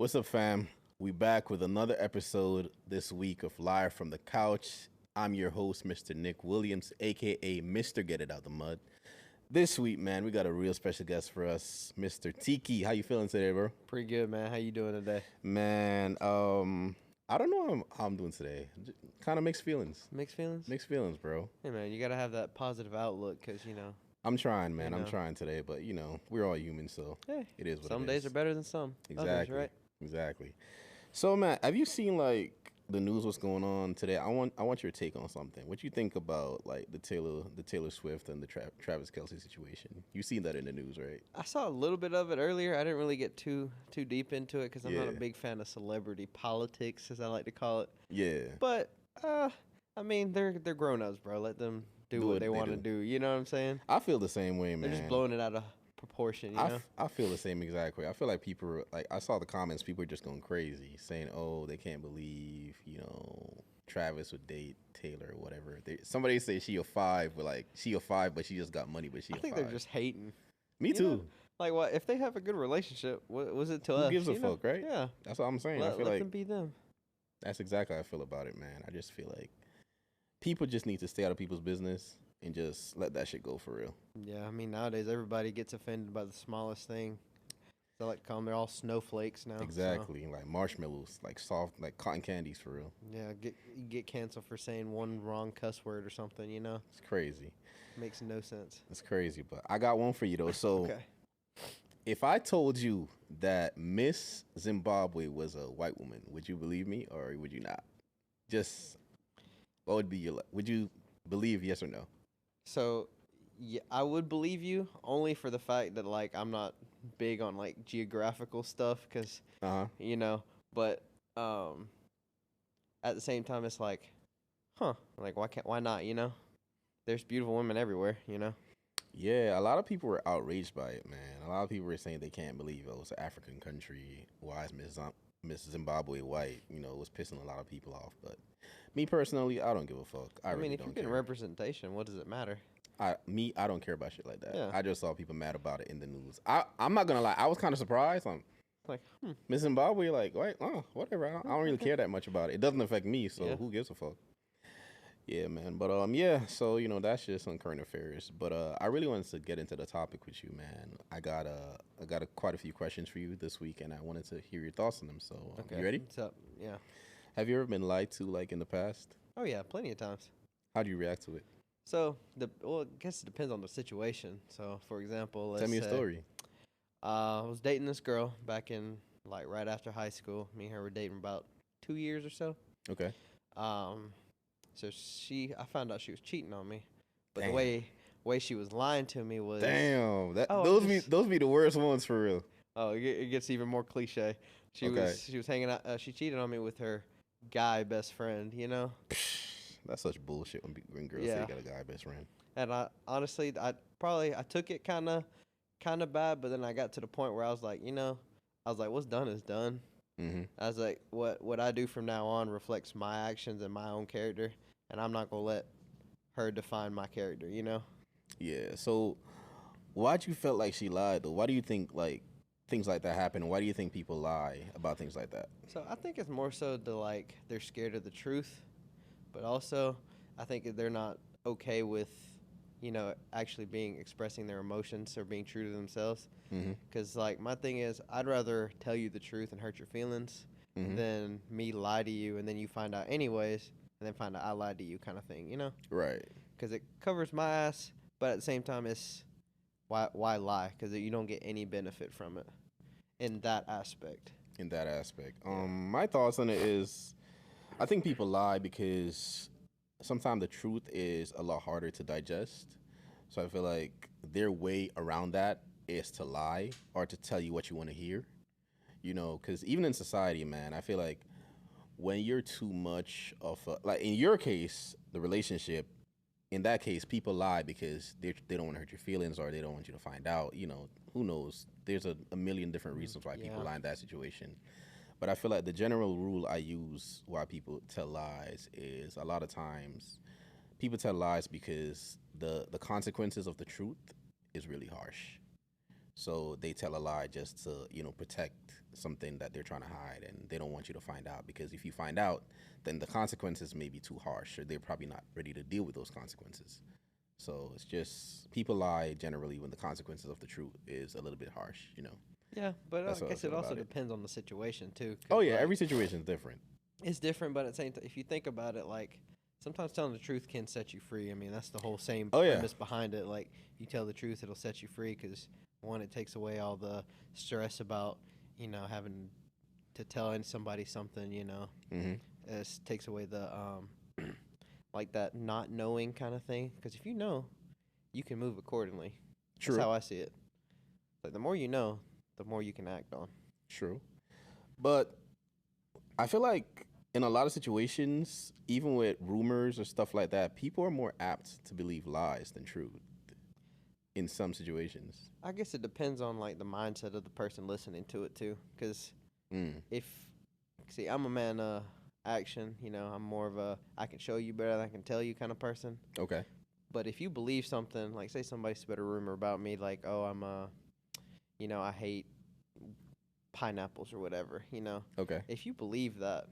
What's up, fam? We back with another episode this week of Live from the Couch. I'm your host, Mr. Nick Williams, aka Mr. Get It Out the Mud. This week, man, we got a real special guest for us, Mr. Tiki. How you feeling today, bro? Pretty good, man. How you doing today? Man, I don't know how I'm doing today. Kind of mixed feelings. Mixed feelings? Mixed feelings, bro. Hey, man, you got to have that positive outlook because, I'm trying, man. You I'm know. trying today, but we're all human, so hey, it is what some it days is. are better than some. Exactly. Others, right? Exactly. So, man, have you seen like the news? What's going on today? I want your take on something. What you think about like the Taylor Swift and the Travis Kelsey situation? You seen that in the news, right? I saw a little bit of it earlier. I didn't really get too deep into it because I'm not a Yeah. big fan of celebrity politics, as I like to call it. Yeah. But, I mean, they're grown-ups, bro. Let them do what they want to do. You know what I'm saying? I feel the same way, man. They're just blowing it out of proportion, you know? I feel the same exact way. I feel like people like I saw the comments. People are just going crazy, saying, "Oh, they can't believe Travis would date Taylor or whatever." Somebody say she a five, but like she a five, but she just got money, but she. I a think five. they're just hating. Me You too. know? Like, what if they have a good relationship? What was it to Who us? gives a you know? fuck, right? Yeah. That's what I'm saying. Let, I feel let like them be them. that's exactly how I feel about it, man. I just feel like people just need to stay out of people's business and just let that shit go for real. Yeah, I mean, nowadays everybody gets offended by the smallest thing. So like, call them, they're all snowflakes now. so, Exactly, like marshmallows, like soft, like cotton candies for real. yeah, you get canceled for saying one wrong cuss word or something. It's crazy. Makes no sense. It's crazy, but I got one for you though. So Okay. if I told you that Miss Zimbabwe was a white woman, would you believe me or would you not? Just what would be would you believe yes or no? So, yeah, I would believe you only for the fact that like I'm not big on like geographical stuff because Uh huh. But at the same time, it's like, like why not? There's beautiful women everywhere. Yeah, a lot of people were outraged by it, man. A lot of people were saying they can't believe it was an African country. Why is Miss Zimbabwe white? It was pissing a lot of people off. But me personally, I don't give a fuck. I I really mean, if don't you're getting care. representation, what does it matter? I don't care about shit like that. Yeah. I just saw people mad about it in the news. I'm not gonna lie. I was kind of surprised. Like, Miss Zimbabwe, like, what? Oh, whatever. I don't really care that much about it. It doesn't affect me, so Yeah. who gives a fuck? Yeah, man. But yeah. So that's just some current affairs. But I really wanted to get into the topic with you, man. I got quite a few questions for you this week, and I wanted to hear your thoughts on them. So okay, you ready? what's up? Yeah. Have you ever been lied to, like in the past? Oh yeah, plenty of times. How do you react to it? So I guess it depends on the situation. So for example, let's Tell me a say, story. I was dating this girl back in like right after high school. Me and her were dating about 2 years or so. Okay. So I found out she was cheating on me, but Damn. the way she was lying to me was Damn. Oh, Those be the worst ones for real. Oh, it gets even more cliche. She Okay. was hanging out. She cheated on me with her guy best friend. That's such bullshit when girls say Yeah. you got a guy best friend. And I honestly, I took it kind of bad, but then I got to the point where I was like, what's done is done. Mm-hmm. I was like, what I do from now on reflects my actions and my own character, and I'm not gonna let her define my character. Yeah. So, why'd you felt like she lied though? Why do you think like things like that happen? Why do you think people lie about things like that? So I think it's more so they're scared of the truth, but also I think that they're not okay with, actually expressing their emotions or being true to themselves. Mm-hmm. Because like my thing is, I'd rather tell you the truth and hurt your feelings Mm-hmm. than me lie to you and then you find out anyways, and then find out I lied to you, kind of thing. Right. Because it covers my ass, but at the same time, it's why lie? Because you don't get any benefit from it in that aspect. In that aspect, my thoughts on it is, I think people lie because sometimes the truth is a lot harder to digest. So I feel like their way around that is to lie or to tell you what you want to hear. Because even in society, man, I feel like when you're too much of like in your case, the relationship, in that case, people lie because they don't want to hurt your feelings or they don't want you to find out. Who knows? There's a million different reasons why people Yeah. lie in that situation. But I feel like the general rule I use why people tell lies is a lot of times people tell lies because the consequences of the truth is really harsh. So they tell a lie just to, protect something that they're trying to hide, and they don't want you to find out, because if you find out, then the consequences may be too harsh, or they're probably not ready to deal with those consequences. So it's just people lie generally when the consequences of the truth is a little bit harsh. Yeah, but That's I how I guess it feel also about it. depends on the situation too. Oh 'Cause, yeah, like, every situation is different. it's different, but at the same time, if you think about it, like sometimes telling the truth can set you free. I mean, that's the whole same Oh yeah, premise behind it. Like, you tell the truth, it'll set you free because one, it takes away all the stress about having to tell somebody something. hmm It takes away the like that not knowing kind of thing. Because if you know, you can move accordingly. That's true, how I see it. Like the more you know, the more you can act on. true. But I feel like in a lot of situations, even with rumors or stuff like that, people are more apt to believe lies than truth in some situations. I guess it depends on like the mindset of the person listening to it too. Because Mm. if see, I'm a man of action. I'm more of a I can show you better than I can tell you kind of person. Okay. But if you believe something, like say somebody spread a rumor about me, like oh I hate pineapples or whatever. Okay. If you believe that,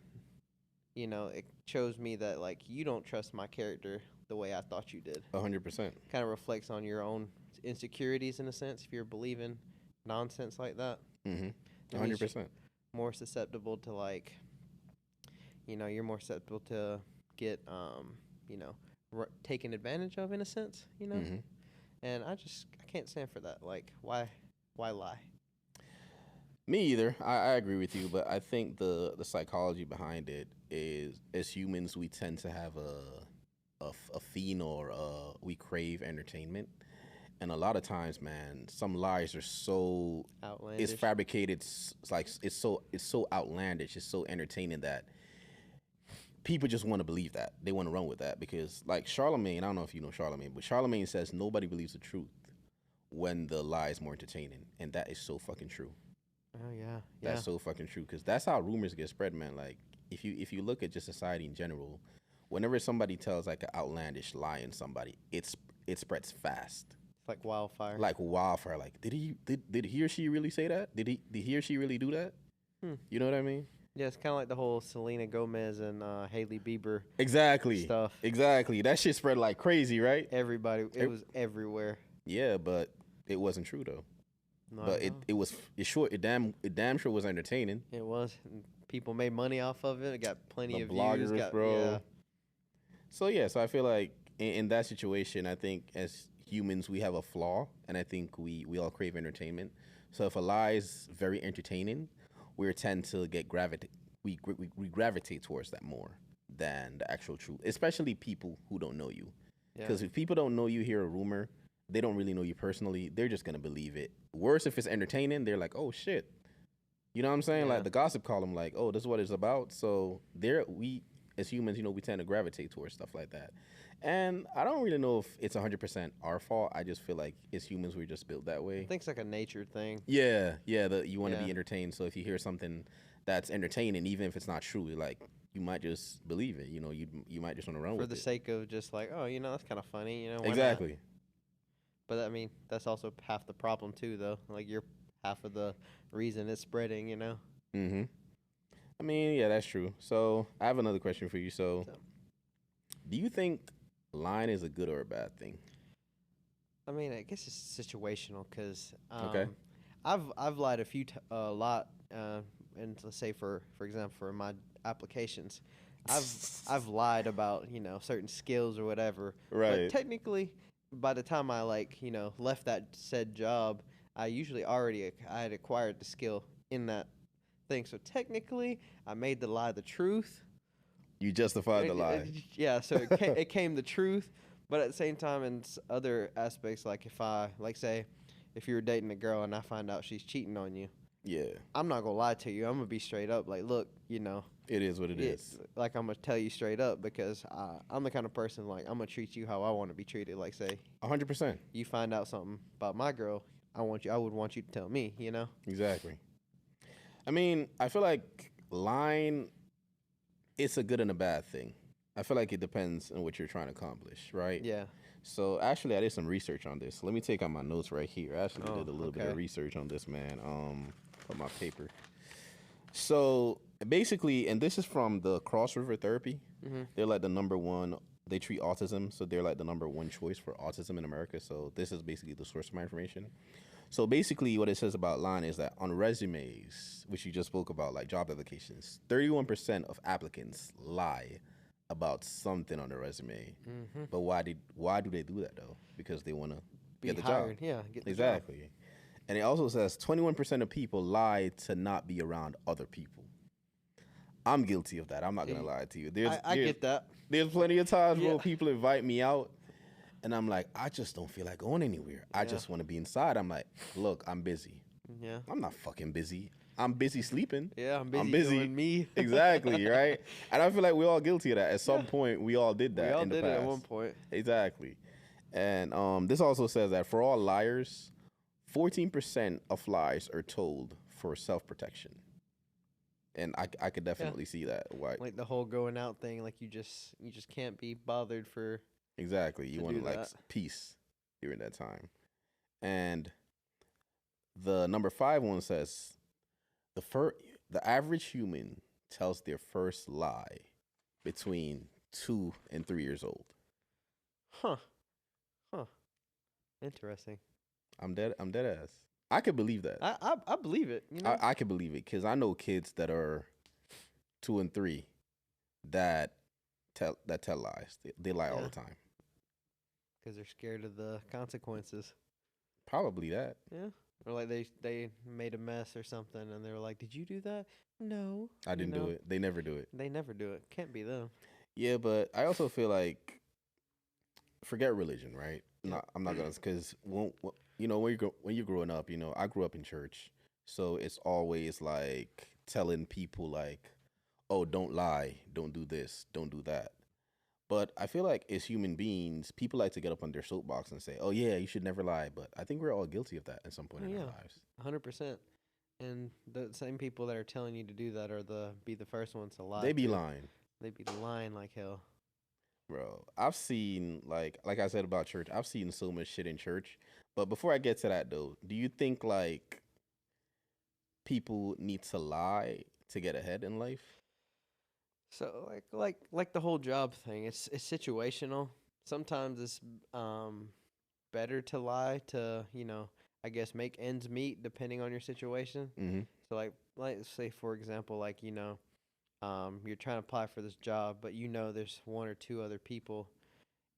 it shows me that like you don't trust my character the way I thought you did. 100%. Kind of reflects on your own insecurities in a sense. If you're believing nonsense like that, Mm-hmm. that means you're 100%. more susceptible to like you're more susceptible to get taken advantage of in a sense. Mm-hmm. And I can't stand for that. Like why lie? Me either. I agree with you, but I think the psychology behind it is, as humans, we tend to have a fiend, or we crave entertainment. And a lot of times, man, some lies are so it's Outlandish. fabricated. It's like it's so outlandish. It's so entertaining that people just want to believe that. They want to run with that, because, like Charlemagne, I don't know if you know Charlemagne, but Charlemagne says nobody believes the truth when the lie is more entertaining, and that is so fucking true. Oh yeah, yeah. That's so fucking true, because that's how rumors get spread, man. Like if you look at just society in general, whenever somebody tells like an outlandish lie in somebody, it spreads fast, It's like wildfire. like wildfire. Like did he or she really say that? Did he or she really do that? Hmm. You know what I mean? Yeah, it's kind of like the whole Selena Gomez and Haley Bieber Exactly. stuff. Exactly. That shit spread like crazy, right? Everybody, it Ev- was everywhere. Yeah, but it wasn't true though. No, I But it know. it was it damn sure was entertaining. It was. And people made money off of it. It got plenty The of views. bloggers, bro. Yeah. So yeah, so I feel like in that situation, I think as humans we have a flaw, and I think we all crave entertainment. So if a lie is very entertaining, we tend to get gravitate we gravitate towards that more than the actual truth, especially people who don't know you. Yeah. Because if people don't know you, hear a rumor, they don't really know you personally, they're just gonna believe it. Worse, if it's entertaining, they're like, oh shit. You know what I'm saying? Yeah. Like the gossip column, like, oh, this is what it's about. So there, we as humans, we tend to gravitate towards stuff like that. And I don't really know if it's 100% our fault. I just feel like as humans, we're just built that I way. think it's like a nature thing. Yeah, yeah. You want to Yeah. be entertained. So if you hear something that's entertaining, even if it's not true, like you might just believe it. You might just want to run For with the it. sake of just like, oh, that's kind of funny. Why not? Exactly. But I mean, that's also half the problem too, though. Like you're half of the reason it's spreading. Mm-hmm. I mean, yeah, that's true. So I have another question for you. So, So, do you think lying is a good or a bad thing? I mean, I guess it's situational because Okay. I've lied a lot, and let's say for example for my applications, I've lied about certain skills or whatever. Right. But technically, by the time I left that said job, I usually I had acquired the skill in that thing. So technically, I made the lie the truth. You justified the lie. Yeah, so it came the truth, but at the same time, in other aspects, like say, if you were dating a girl and I find out she's cheating on you, Yeah. I'm not gonna lie to you. I'm gonna be straight up, like, look, It is what it is. like I'm gonna tell you straight up because I'm the kind of person like I'm gonna treat you how I want to be treated. Like, say 100%. you find out something about my girl, I would want you to tell me. Exactly. I mean, I feel like lying, it's a good and a bad thing. I feel like it depends on what you're trying to accomplish, right? Yeah, So actually, I did some research on this. Let me take out my notes right here. I actually Oh, did a little bit of okay. research on this, man. On my paper. So basically, and this is from the Cross River Therapy. Mhm. They're like the number one. They treat autism, so they're like the number one choice for autism in America. So this is basically the source of my information. So basically, what it says about lying is that on resumes, which you just spoke about, like job applications, 31% of applicants lie about something on the resume. Mhm. But why do they do that though? Because they want to Be get the job. hired. Yeah, get the job. Exactly. And it also says 21% of people lie to not be around other people. I'm guilty of that. I'm not gonna See, lie to you. I get that. There's plenty of times Yeah. where people invite me out and I'm like, I just don't feel like going anywhere. I Yeah. just want to be inside. I'm like, look, I'm busy. Yeah. I'm not fucking busy. I'm busy sleeping. Yeah, I'm busy, I'm busy. doing me. Exactly, right? And I feel like we're all guilty of that. At some Yeah. point, we all did that We all in the did past. it at one point. Exactly. And this also says that for all liars, 14% of lies are told for self-protection. And I could definitely see that. Why? Like the whole going out thing, like you just can't be bothered for Exactly. You to want do like that. peace during that time. And the number 5 one says the average human tells their first lie between 2 and 3 years old. Huh. Huh. Interesting. I'm dead ass. I could believe that. I believe it, you know? I could believe it because I know kids that are 2 and 3 that tell lies. They lie all Yeah. the time. Because they're scared of the consequences. Probably that. Yeah. Or like they made a mess or something and they were like, "Did you do that?" No. I didn't do it. They never do it. They never do it. Can't be them. Yeah, but I also feel like forget religion, right? Yeah. I'm not gonna because when when you're growing up, I grew up in church, so it's always like telling people like, oh, don't lie, don't do this, don't do that. But I feel like as human beings, people like to get up on their soapbox and say, oh yeah, you should never lie. But I think we're all guilty of that at some point Oh, in our yeah. lives. 100%. And the same people that are telling you to do that are be the first ones to lie. They be too. lying. They be lying like hell. Bro, I've seen like I said about church, I've seen so much shit in church. But before I get to that though, do you think like people need to lie to get ahead in life? So like the whole job thing, it's situational. Sometimes it's better to lie to, I guess make ends meet depending on your situation. Mm-hmm. So like say for example, like, you're trying to apply for this job, but there's one or two other people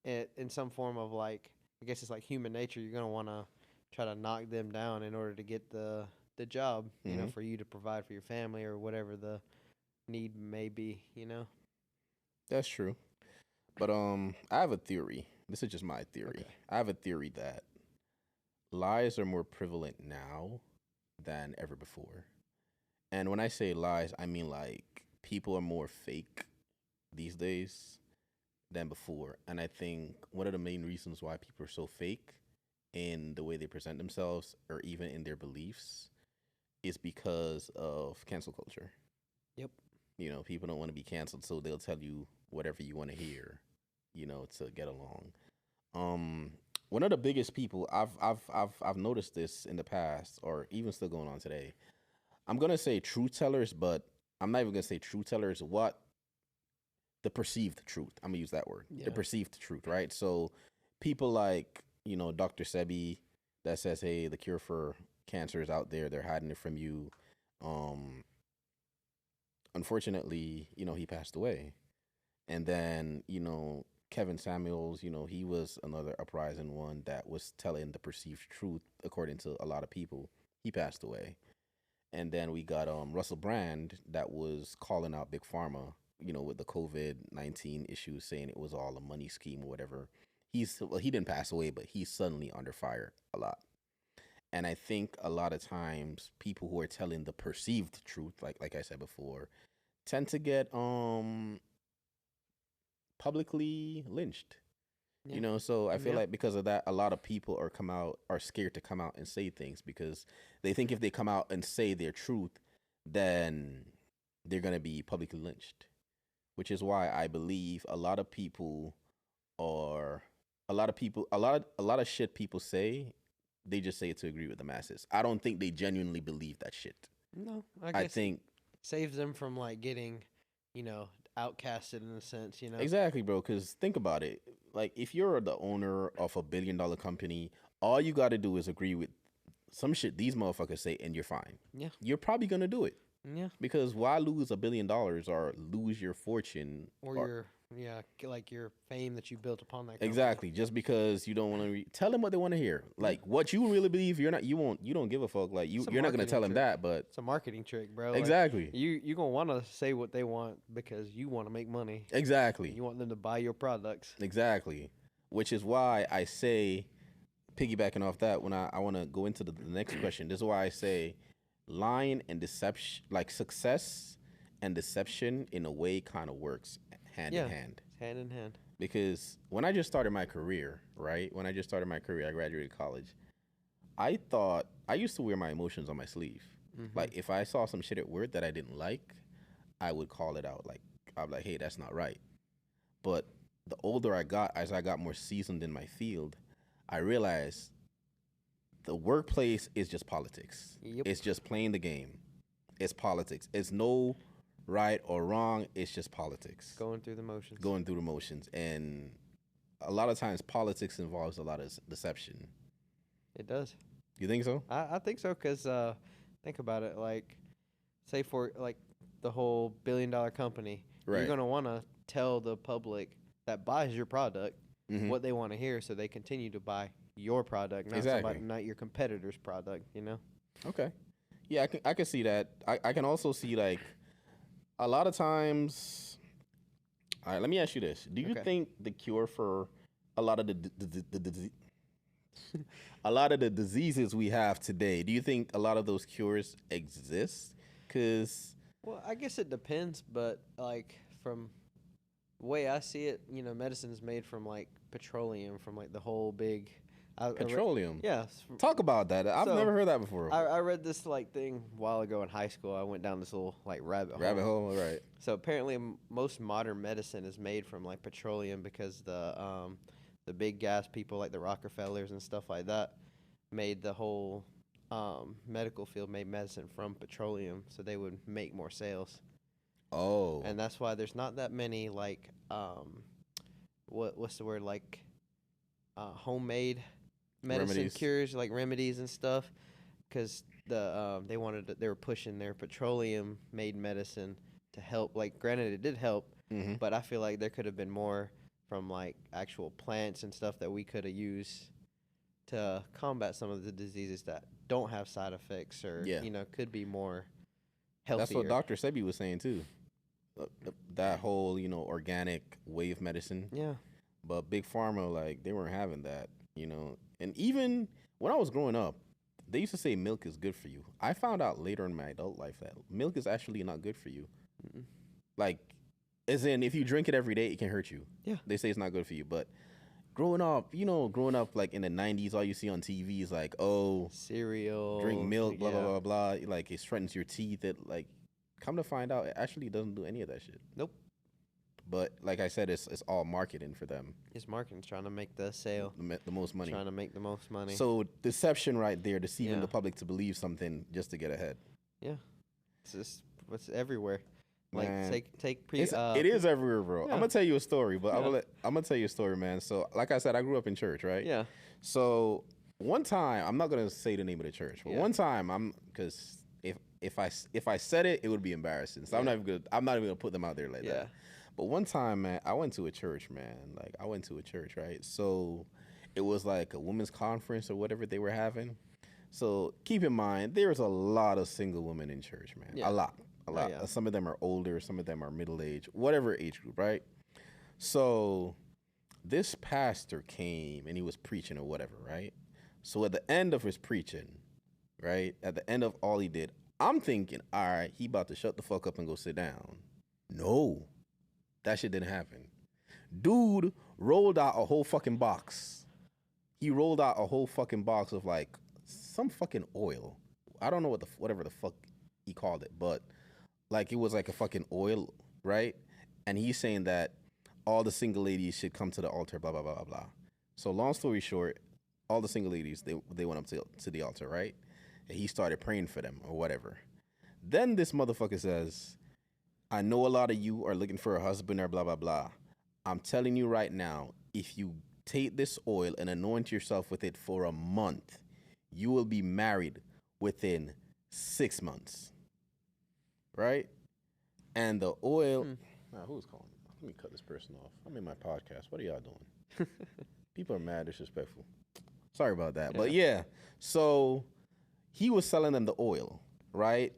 in some form of like, I guess it's like human nature. You're gonna want to try to knock them down in order to get the job. Mm-hmm. For you to provide for your family or whatever the need may be. That's true. But I have a theory. This is just my theory. Okay. I have a theory that lies are more prevalent now than ever before. And when I say lies, I mean like people are more fake these days than before. And I think one of the main reasons why people are so fake in the way they present themselves or even in their beliefs is because of cancel culture. Yep. People don't want to be canceled, so they'll tell you whatever you want to hear, to get along. One of the biggest people I've noticed this in the past, or even still going on today. I'm gonna say truth tellers, but I'm not even gonna say truth tellers. What the perceived truth? I'm gonna use that word. The Yeah. perceived truth, right? So people like Dr. Sebi that says, "Hey, the cure for cancer is out there. They're hiding it from you." Um, Unfortunately, he passed away. And then, Kevin Samuels, he was another uprising one that was telling the perceived truth according to a lot of people. He passed away. And then we got Russell Brand that was calling out Big Pharma, with the COVID-19 issues, saying it was all a money scheme or whatever. He didn't pass away, but he's suddenly under fire a lot. And I think a lot of times people who are telling the perceived truth, like I said before, tend to get publicly lynched. Yeah. So I feel Yeah. like because of that, a lot of people are scared to come out and say things because they think if they come out and say their truth, then they're gonna be publicly lynched. Which is why I believe a lot of people are a lot of people, a lot of shit people say, they just say it to agree with the masses. I don't think they genuinely believe that shit. No, I I guess it think saves them from like getting, you know, outcasted in a sense. You know. exactly, bro. Because think about it. Like, if you're the owner of $1 billion company, all you got to do is agree with some shit these motherfuckers say, and you're fine. Yeah. You're probably gonna do it Yeah. because why lose $1 billion or lose your fortune Or your like your fame that you built upon that company. exactly just because you don't want to tell them what they want to hear, like what you really believe. You don't give a fuck. Like It's a you're not gonna marketing tell them trick. that, but It's a marketing trick, bro. Like, exactly, you gonna want to say what they want because you want to make money. exactly, You want them to buy your products. exactly. Which is why I say, piggybacking off that, when I want to go into the next question, this is why I say lying and deception, like success and deception in a way, kind of works hand Yeah. in hand. Hand in hand. Because when I just started my career, right? When I just started my career, I graduated college. I thought I used to wear my emotions on my sleeve. Mm-hmm. Like if I saw some shit at work that I didn't like, I would call it out. Like I'm like, hey, that's not right. But the older I got, as I got more seasoned in my field, I realized the workplace is just politics. Yep. It's just playing the game. It's politics. It's no right or wrong. It's just politics. Going through the motions. Going through the motions. And a lot of times politics involves a lot of deception. It does. You think so? I think so because think about it. Like, say for like the whole $1 billion company, Right. you're gonna want to tell the public that buys your product Mhm. what they want to hear, so they continue to buy your product, not Exactly. somebody, not your competitor's product. You know. Okay. Yeah, I can see that. I can also see like a lot of times. All right, let me ask you this: do you Okay. think the cure for a lot of a lot of the diseases we have today? Do you think a lot of those cures exist? Because Well, I guess it depends, but like from the way I see it, you know, medicine is made from like petroleum, from like the whole big. petroleum. Yeah. Talk about that. I've So, never heard that before. I read this like thing a while ago in high school. I went down this little like Rabbit hole. All right. So apparently, most modern medicine is made from like petroleum because the big gas people like the Rockefellers and stuff like that made the whole medical field made medicine from petroleum, so they would make more sales, Oh. and that's why there's not that many like what's the word, like homemade medicine Remedies. cures, like remedies and stuff, because they were pushing their petroleum made medicine to help. Like, granted, it did help, Mm-hmm. but I feel like there could have been more from like actual plants and stuff that we could have used to combat some of the diseases that don't have side effects, or Yeah. you know, could be more healthier. That's what Dr. Sebi was saying too. That whole, organic way of medicine. Yeah. But Big Pharma, like, they weren't having that. And even when I was growing up, they used to say milk is good for you. I found out later in my adult life that milk is actually not good for you. Mm-mm. Like, as in, if you drink it every day, it can hurt you. Yeah. They say it's not good for you. But growing up, like in the 90s, all you see on TV is like, oh, Cereal. drink milk, blah, yeah. blah, blah, blah. Like, it strengthens your teeth. It, like, come to find out, it actually doesn't do any of that shit. Nope. But like I said, it's all marketing for them. It's marketing, trying to make the sale, The most money. trying to make the most money. So deception right there, deceiving Yeah. the public to believe something just to get ahead. yeah, it's just it's everywhere. Like, Man. take It is everywhere, bro. yeah. I'm gonna tell you a story, but Yeah. I'm gonna tell you a story, man. So like I said, I grew up in church, right? Yeah. So one time, I'm not gonna say the name of the church, but Yeah. one time, because if I said it, it would be embarrassing. So I'm Yeah. not even gonna put them out there like Yeah. that. But one time, man, I went to a church, man. Like, I went to a church, right? So it was like a women's conference or whatever they were having. So keep in mind, there's a lot of single women in church, man. Yeah. A lot. yeah. Some of them are older, some of them are middle age, whatever age group, right? So this pastor came and he was preaching or whatever, right? So at the end of his preaching, right? At the end of all he did, I'm thinking, all right, he about to shut the fuck up and go sit down. No. That shit didn't happen. Dude rolled out a whole fucking box. He rolled out a whole fucking box of like some fucking oil. I don't know whatever the fuck he called it, but like it was like a fucking oil, right? And he's saying that all the single ladies should come to the altar, blah blah blah blah blah. So long story short, all the single ladies they went up to the altar, right? And he started praying for them or whatever. Then this motherfucker says, I know a lot of you are looking for a husband or blah blah blah. I'm telling you right now, if you take this oil and anoint yourself with it for a month, you will be married within 6 months. Right? And the oil. Who's calling? Let me cut this person off. I'm in my podcast. What are y'all doing? People are mad disrespectful. Sorry about that. But yeah, so he was selling them the oil, right?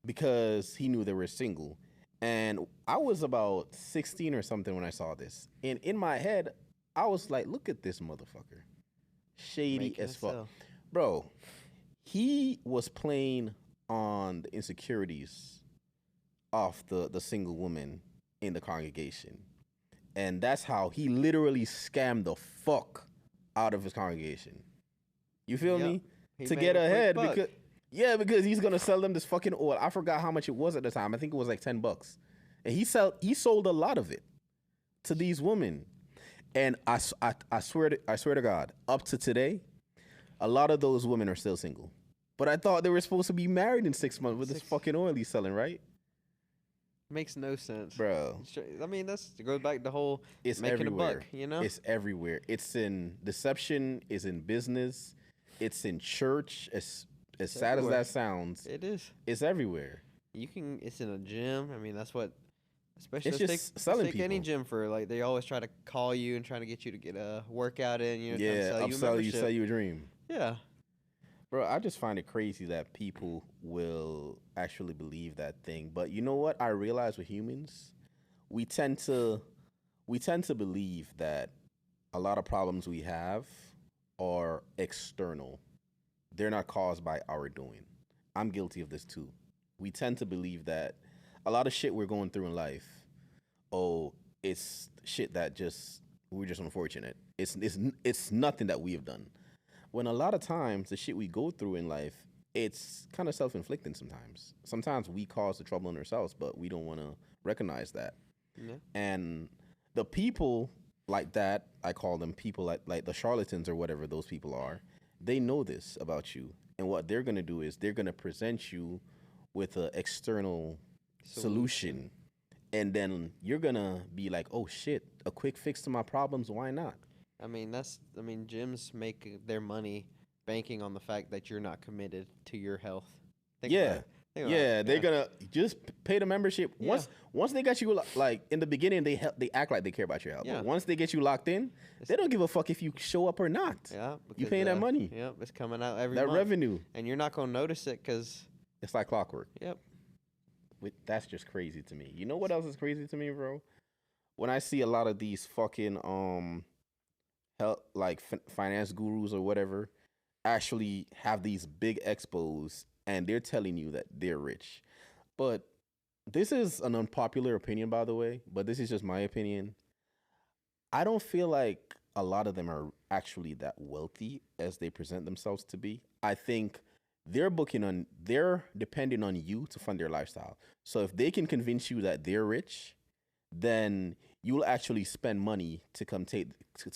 Because he knew they were single. And I was about 16 or something when I saw this. And in my head, I was like, look at this motherfucker. Shady Making as it fuck. sell. Bro, he was playing on the insecurities of the single woman in the congregation. And that's how he literally scammed the fuck out of his congregation. You feel Yep. me? He To made get a quick ahead buck. because he's gonna sell them this fucking oil. I forgot how much it was at the time. I think it was like $10. And he sold a lot of it to these women. And I swear to God, up to today, a lot of those women are still single. But I thought they were supposed to be married in 6 months with this fucking oil he's selling, right? Makes no sense, Bro. I mean, it goes back to the whole It's making everywhere. a buck. You know, It's everywhere. It's in deception, it's in business, it's in church. As sad everywhere. as that sounds, it is. it's everywhere. It's in a gym. I mean, that's what. Especially It's let's just take, selling let's take any people. gym for like they always try to call you and trying to get you to get a workout in. You know, trying to Yeah, sell you a upsell you, membership. sell you a dream. Yeah, Bro, I just find it crazy that people will actually believe that thing. But you know what? I realize with humans, we tend to believe that a lot of problems we have are external. They're not caused by our doing. I'm guilty of this too. We tend to believe that a lot of shit we're going through in life, oh, it's shit that just we're just unfortunate. It's nothing that we have done. When a lot of times the shit we go through in life, it's kind of self-inflicting sometimes. Sometimes we cause the trouble in ourselves, but we don't want to recognize that. yeah. And the people like that, I call them people like the charlatans or whatever those people are, they know this about you. And what they're going to do is they're going to present you with an external solution. And then you're going to be like, oh shit, a quick fix to my problems, why not? I mean, gyms make their money banking on the fact that you're not committed to your health. Think about Yeah. it. Think about Yeah, it. they're gonna just pay the membership. Yeah. Once they got you like in the beginning, they act like they care about your health. Yeah. But once they get you locked in, they don't give a fuck if you show up or not. Yeah, You because, paying that money, Yep, it's coming out every that month, revenue. and you're not gonna notice it because. It's like clockwork. Yep. That's just crazy to me. You know what else is crazy to me, bro? When I see a lot of these fucking finance gurus or whatever actually have these big expos and they're telling you that they're rich. But this is an unpopular opinion, by the way, but this is just my opinion. I don't feel like a lot of them are actually that wealthy as they present themselves to be. I think they're depending on you to fund their lifestyle. So if they can convince you that they're rich, then you'll actually spend money to come to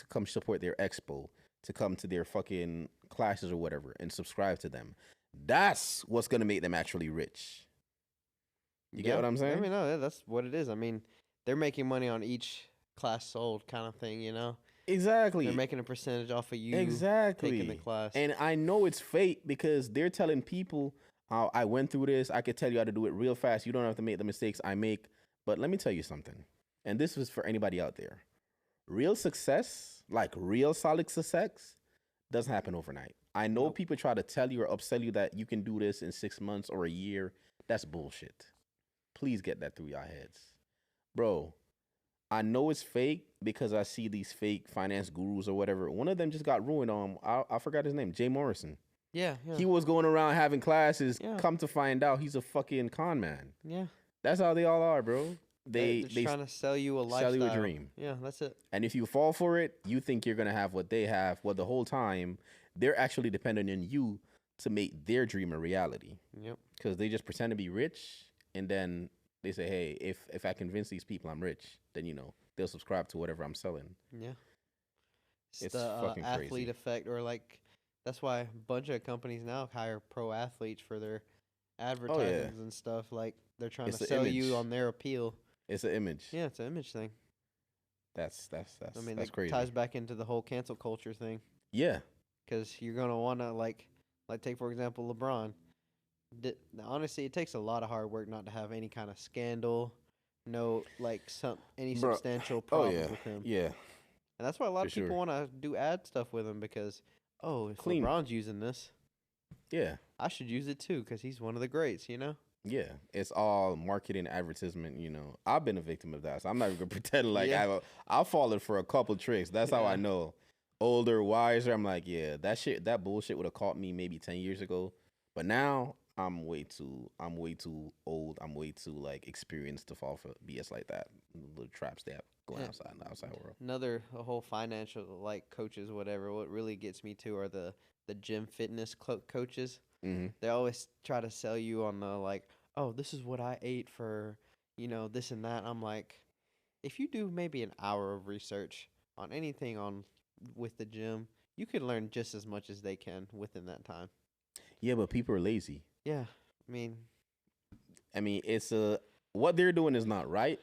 come support their expo, to come to their fucking classes or whatever and subscribe to them. That's what's going to make them actually rich. You get what I'm saying? I mean, no, that's what it is. I mean, they're making money on each class sold kind of thing, you know? Exactly. They're making a percentage off of you Exactly. taking the class. And I know it's fake because they're telling people, how I went through this. I could tell you how to do it real fast. You don't have to make the mistakes I make. But let me tell you something. And this was for anybody out there. Real success, like real solid success, doesn't happen overnight. I know people try to tell you or upsell you that you can do this in 6 months or a year. That's bullshit. Please get that through your heads. Bro, I know it's fake because I see these fake finance gurus or whatever. One of them just got ruined on, I forgot his name, Jay Morrison. Yeah. He was going around having classes. Yeah. Come to find out, he's a fucking con man. Yeah. That's how they all are, bro. They're trying to sell you a lifestyle. Sell you a dream. Yeah, that's it. And if you fall for it, you think you're going to have what they have. Well, the whole time, they're actually dependent on you to make their dream a reality. Yep. Because they just pretend to be rich, and then they say, hey, if I convince these people I'm rich, then, they'll subscribe to whatever I'm selling. Yeah. It's It's the fucking athlete crazy. effect, or like that's why a bunch of companies now hire pro athletes for their Oh yeah, advertisings and stuff. Like they're trying it's to the sell you image. on their appeal. It's an image. Yeah, it's an image thing. I mean, That's that crazy. ties back into the whole cancel culture thing Yeah, because you're gonna wanna like take for example LeBron. Honestly, it takes a lot of hard work not to have any kind of scandal, no like any bro. substantial Oh problems yeah, with him. yeah, And that's why a lot for of people sure. want to do ad stuff with him because, oh, if Clean. LeBron's using this, Yeah, I should use it too because he's one of the greats, you know? yeah. It's all marketing, advertisement. I've been a victim of that, so I'm not even gonna pretend like Yeah. I've fallen for a couple tricks. That's how I Yeah. know. Older, wiser. I'm like, yeah, that bullshit would have caught me maybe 10 years ago, but now I'm way too old. I'm way too like experienced to fall for BS like that. The traps they have going And outside in the outside world. a whole financial, like coaches, whatever. What really gets me too are the gym fitness coaches. Hmm. They always try to sell you on the like, oh, this is what I ate for, this and that. I'm like, if you do maybe an hour of research on anything on with the gym, you could learn just as much as they can within that time. Yeah, but people are lazy. Yeah, I mean, I mean, it's a what they're doing is not right,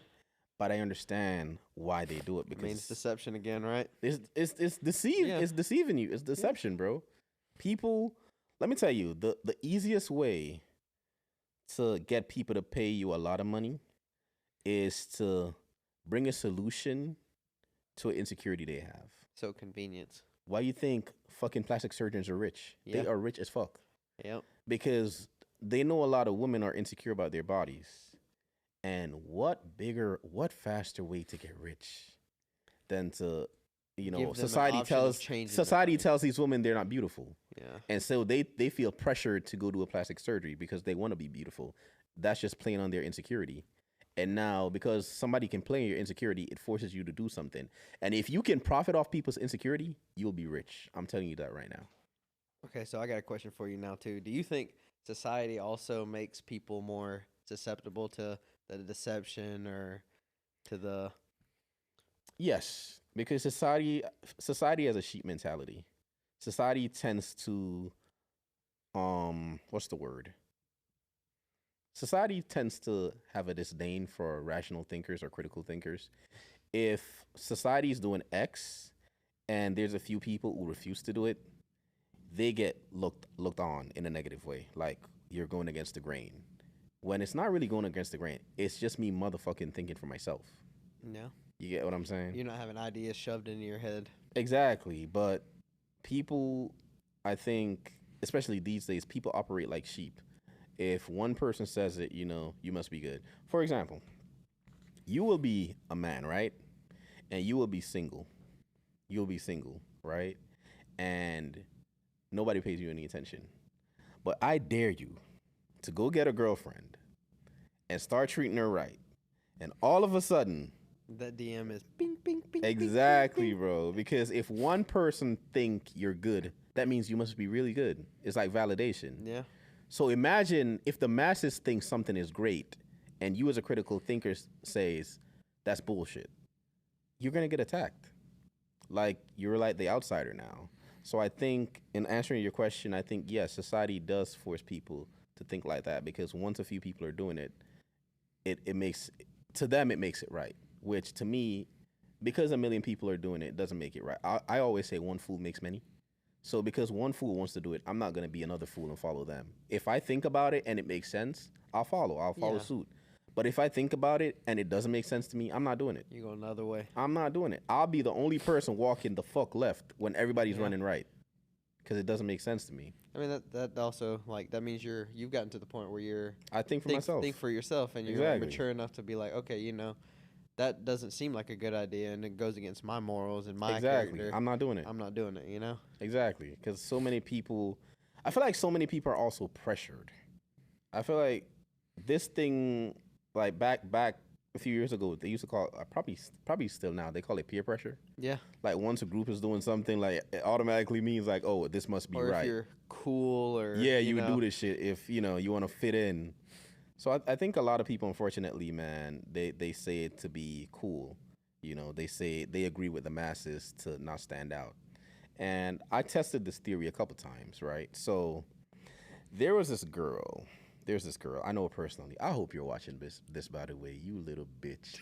but I understand why they do it it's because deception again, right? Yeah, it's deceiving you. It's yeah. deception, bro. People, let me tell you, the easiest way to get people to pay you a lot of money is to bring a solution to an insecurity they have. So convenience. Why you think fucking plastic surgeons are rich? Yeah. They are rich as fuck Yep. because they know a lot of women are insecure about their bodies. And what faster way to get rich than to, Give them an society option of tells changing their society body. tells these women they're not beautiful. Yeah. And so they feel pressured to go do a plastic surgery because they want to be beautiful. That's just playing on their insecurity. And now because somebody can play on your insecurity, it forces you to do something. And if you can profit off people's insecurity, you'll be rich. I'm telling you that right now. Okay, so I got a question for you now too. Do you think society also makes people more susceptible to the deception or to the Yes, because society has a sheep mentality. Society tends to what's the word? Society tends to have a disdain for rational thinkers or critical thinkers. If society is doing X and there's a few people who refuse to do it, they get looked on in a negative way, like you're going against the grain. When it's not really going against the grain, it's just me motherfucking thinking for myself. no? You get what I'm saying? You're not having ideas shoved into your head. Exactly, but people, I think, especially these days, people operate like sheep. If one person says it, you must be good. For example, you will be a man, right? And you will be single. You'll be single, right? And nobody pays you any attention. But I dare you to go get a girlfriend and start treating her right. And all of a sudden, That DM is bing bing bing. exactly, bro. Because if one person think you're good, that means you must be really good. It's like validation. Yeah. So imagine if the masses think something is great, and you as a critical thinker says that's bullshit. You're gonna get attacked. Like you're like the outsider now. So I think in answering your question, I think yes, society does force people to think like that because once a few people are doing it, it makes to them it makes it right. Which to me, because a million people are doing it, doesn't make it right. I always say one fool makes many. So because one fool wants to do it, I'm not gonna be another fool and follow them. If I think about it and it makes sense, I'll follow. I'll follow Yeah. suit. But if I think about it and it doesn't make sense to me, I'm not doing it. You go another way. I'm not doing it. I'll be the only person walking the fuck left when everybody's Yeah. running right. Because it doesn't make sense to me. I mean that also like that means you've gotten to the point where you're I think for myself. think for yourself and you're Exactly. mature enough to be like, okay, that doesn't seem like a good idea and it goes against my morals and my Exactly. character. I'm not doing it. I'm not doing it, Exactly. Because so many people, I feel like so many people are also pressured. I feel like this thing, like back a few years ago, they used to call probably still now they call it peer pressure. Yeah. Like once a group is doing something, like it automatically means like, oh, this must be Or right. if you're cool or Yeah, you would do this shit if you want to fit in. So I think a lot of people, unfortunately, man, they say it to be cool. They say they agree with the masses to not stand out. And I tested this theory a couple times, right? So there was this girl. There's this girl. I know her personally. I hope you're watching this by the way, you little bitch.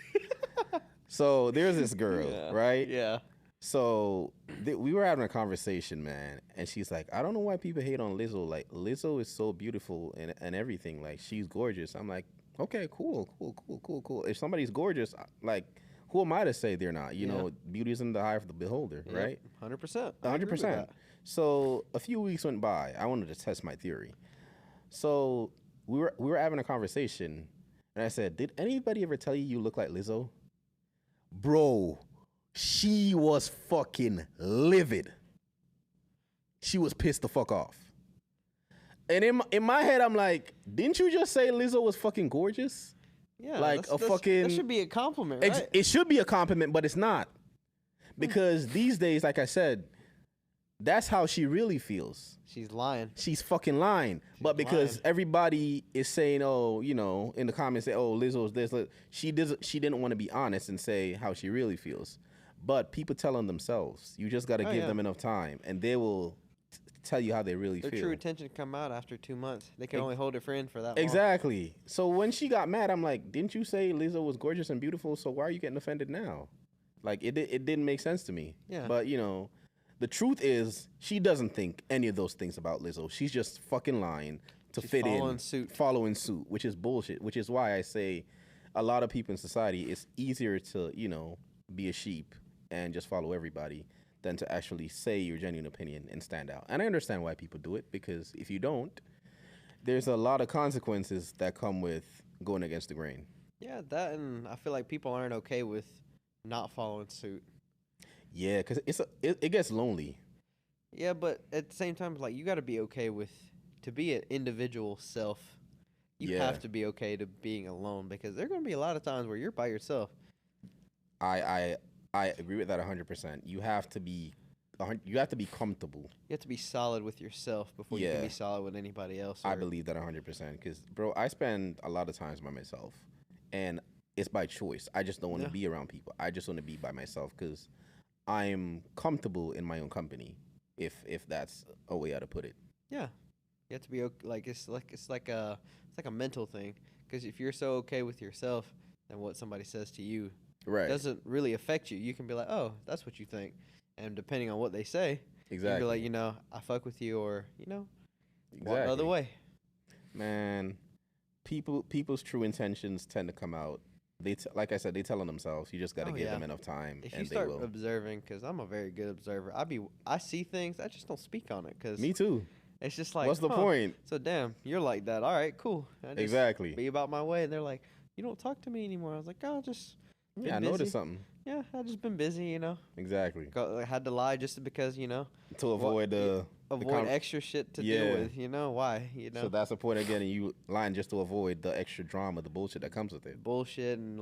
So there's this girl, Yeah. right? Yeah. So we were having a conversation, man, and she's like, I don't know why people hate on Lizzo. Like, Lizzo is so beautiful and everything. Like, she's gorgeous. I'm like, okay, cool. If somebody's gorgeous, like, who am I to say they're not? Beauty is in the eye of the beholder, Yep. right? 100%. 100%. So a few weeks went by. I wanted to test my theory. So we were having a conversation, and I said, did anybody ever tell you look like Lizzo? Bro, she was fucking livid. She was pissed the fuck off. And in my head, I'm like, didn't you just say Lizzo was fucking gorgeous? Yeah. Like that should be a compliment, right? It should be a compliment, but it's not. Because these days, like I said, that's how she really feels. She's lying. She's fucking lying. But because lying. everybody is saying, oh, in the comments, say, oh, Lizzo's this. She didn't want to be honest and say how she really feels. But people tell them themselves. You just got to give them enough time, and they will tell you how they really feel. Their true intention come out after 2 months. They can only hold it for in for that long. Exactly. So when she got mad, I'm like, didn't you say Lizzo was gorgeous and beautiful? So why are you getting offended now? Like, it didn't make sense to me. Yeah. But, the truth is, she doesn't think any of those things about Lizzo. She's just fucking lying to fit in. Following suit, which is bullshit. Which is why I say a lot of people in society, it's easier to, be a sheep and just follow everybody than to actually say your genuine opinion and stand out. And I understand why people do it, because if you don't, there's a lot of consequences that come with going against the grain. Yeah, that, and I feel like people aren't okay with not following suit. Yeah, because it gets lonely. Yeah, but at the same time, like, you got to be okay with, to be an individual self, you have to be okay to being alone, because there are going to be a lot of times where you're by yourself. I agree with that 100%. You have to be comfortable. You have to be solid with yourself before you can be solid with anybody else. I believe that 100%, because, bro, I spend a lot of times by myself, and it's by choice. I just don't want to be around people. I just want to be by myself because I'm comfortable in my own company, if that's a way how to put it. Yeah, you have to be it's like a mental thing, because if you're so okay with yourself, then what somebody says to you doesn't really affect you. You can be like, oh, that's what you think, and depending on what they say, you can be like, I fuck with you, or walk the other way. Man, people's true intentions tend to come out. Like I said, they tell on themselves. You just got to give them enough time. If you start observing, because I'm a very good observer, I see things, I just don't speak on it. Cause me too. It's just like, what's the point? So damn, you're like that. All right, cool. I just be about my way, and they're like, you don't talk to me anymore. I was like, oh, just I noticed something. Yeah, I've just been busy, Exactly. I had to lie just because, to avoid extra shit to deal with, why, So that's the point again, and you lying just to avoid the extra drama, the bullshit that comes with it. Bullshit, and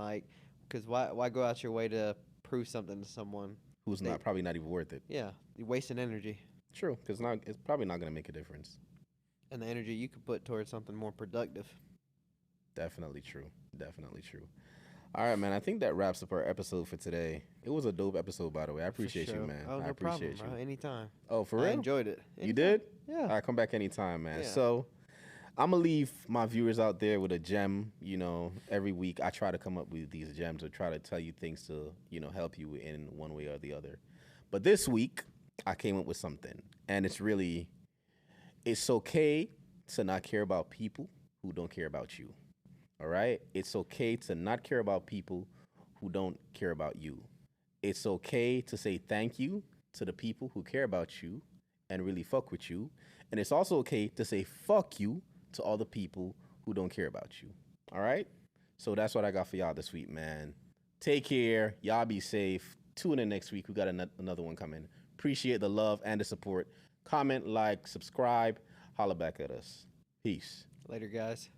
because why go out your way to prove something to someone who's probably not even worth it? Yeah, you're wasting energy. True, because it's probably not going to make a difference. And the energy you could put towards something more productive. Definitely true. All right, man. I think that wraps up our episode for today. It was a dope episode, by the way. I appreciate you, man. Oh, no I appreciate problem, bro. Anytime. Oh, for real? I enjoyed it. Anytime. You did? Yeah. All right, come back anytime, man. Yeah. So I'm going to leave my viewers out there with a gem. Every week I try to come up with these gems or try to tell you things to, help you in one way or the other. But this week I came up with something, and it's okay to not care about people who don't care about you. All right? It's okay to not care about people who don't care about you. It's okay to say thank you to the people who care about you and really fuck with you. And it's also okay to say fuck you to all the people who don't care about you. All right? So that's what I got for y'all this week, man. Take care. Y'all be safe. Tune in next week. We got another one coming. Appreciate the love and the support. Comment, like, subscribe. Holla back at us. Peace. Later, guys.